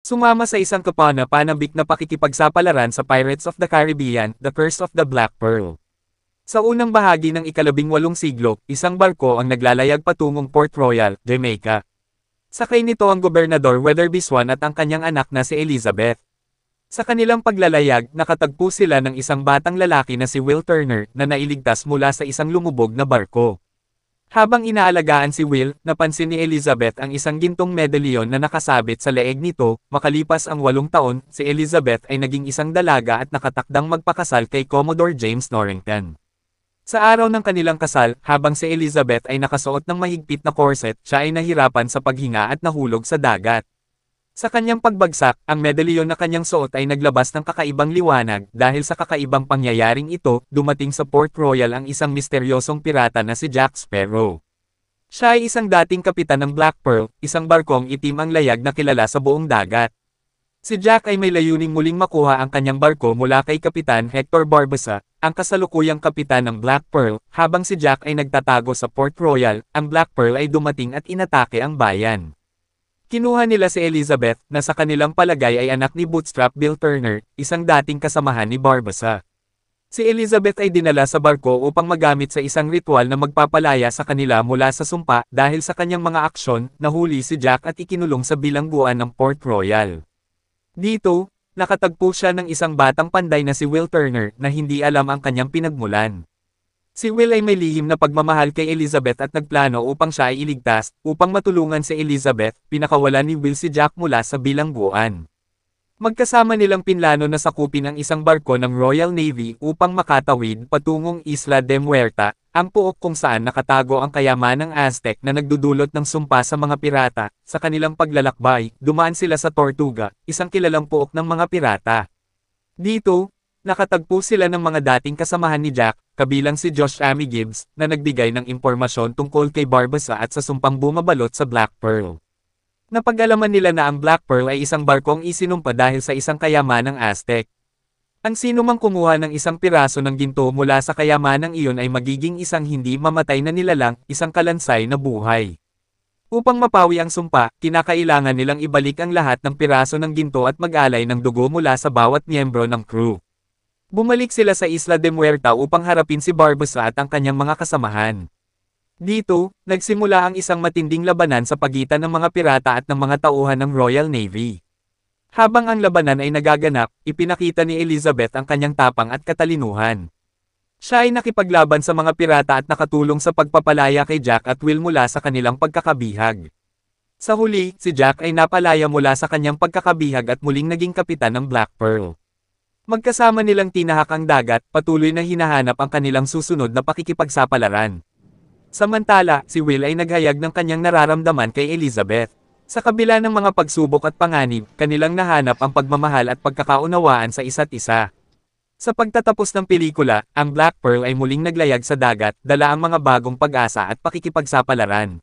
Sumama sa isang kapana-panabik na pakikipagsapalaran sa Pirates of the Caribbean, The Curse of the Black Pearl. Sa unang bahagi ng ika-18 siglo, isang barko ang naglalayag patungong Port Royal, Jamaica. Sakay nito ang Gobernador Weatherby Swan at ang kanyang anak na si Elizabeth. Sa kanilang paglalayag, nakatagpo sila ng isang batang lalaki na si Will Turner na nailigtas mula sa isang lumubog na barko. Habang inaalagaan si Will, napansin ni Elizabeth ang isang gintong medalyon na nakasabit sa leeg nito. Makalipas ang 8 taon, si Elizabeth ay naging isang dalaga at nakatakdang magpakasal kay Commodore James Norrington. Sa araw ng kanilang kasal, habang si Elizabeth ay nakasuot ng mahigpit na corset, siya ay nahirapan sa paghinga at nahulog sa dagat. Sa kanyang pagbagsak, ang medalyon na kanyang suot ay naglabas ng kakaibang liwanag. Dahil sa kakaibang pangyayaring ito, dumating sa Port Royal ang isang misteryosong pirata na si Jack Sparrow. Siya ay isang dating kapitan ng Black Pearl, isang barkong itim ang layag na kilala sa buong dagat. Si Jack ay may layuning muling makuha ang kanyang barko mula kay Kapitan Hector Barbosa, ang kasalukuyang kapitan ng Black Pearl. Habang si Jack ay nagtatago sa Port Royal, ang Black Pearl ay dumating at inatake ang bayan. Kinuha nila si Elizabeth, na sa kanilang palagay ay anak ni Bootstrap Bill Turner, isang dating kasamahan ni Barbosa. Si Elizabeth ay dinala sa barko upang magamit sa isang ritual na magpapalaya sa kanila mula sa sumpa. Dahil sa kanyang mga aksyon, nahuli si Jack at ikinulong sa bilangguan ng Port Royal. Dito, nakatagpo siya ng isang batang panday na si Will Turner na hindi alam ang kanyang pinagmulan. Si Will ay may lihim na pagmamahal kay Elizabeth at nagplano upang siya ay iligtas. Upang matulungan si Elizabeth, pinakawalan ni Will si Jack mula sa bilangguan. Magkasama nilang pinlano na sakupin ang isang barko ng Royal Navy upang makatawid patungong Isla de Muerta, ang puok kung saan nakatago ang kayamanang Aztec na nagdudulot ng sumpa sa mga pirata. Sa kanilang paglalakbay, dumaan sila sa Tortuga, isang kilalang puok ng mga pirata. Dito, nakatagpo sila ng mga dating kasamahan ni Jack, kabilang si Josh Amy Gibbs, na nagbigay ng impormasyon tungkol kay Barbosa at sa sumpang bumabalot sa Black Pearl. Napag-alaman nila na ang Black Pearl ay isang barkong isinumpa dahil sa isang kayamanang Aztec. Ang sinumang kumuha ng isang piraso ng ginto mula sa kayamanang iyon ay magiging isang hindi mamatay na nilalang, isang kalansay na buhay. Upang mapawi ang sumpa, kinakailangan nilang ibalik ang lahat ng piraso ng ginto at mag-alay ng dugo mula sa bawat miyembro ng crew. Bumalik sila sa Isla de Muerta upang harapin si Barbosa at ang kanyang mga kasamahan. Dito, nagsimula ang isang matinding labanan sa pagitan ng mga pirata at ng mga tauhan ng Royal Navy. Habang ang labanan ay nagaganap, ipinakita ni Elizabeth ang kanyang tapang at katalinuhan. Siya ay nakipaglaban sa mga pirata at nakatulong sa pagpapalaya kay Jack at Will mula sa kanilang pagkakabihag. Sa huli, si Jack ay napalaya mula sa kanyang pagkakabihag at muling naging kapitan ng Black Pearl. Magkasama nilang tinahak ang dagat, patuloy na hinahanap ang kanilang susunod na pakikipagsapalaran. Samantala, si Will ay naghayag ng kanyang nararamdaman kay Elizabeth. Sa kabila ng mga pagsubok at panganib, kanilang nahanap ang pagmamahal at pagkakaunawaan sa isa't isa. Sa pagtatapos ng pelikula, ang Black Pearl ay muling naglayag sa dagat, dala ang mga bagong pag-asa at pakikipagsapalaran.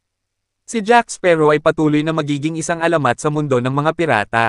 Si Jack Sparrow ay patuloy na magiging isang alamat sa mundo ng mga pirata.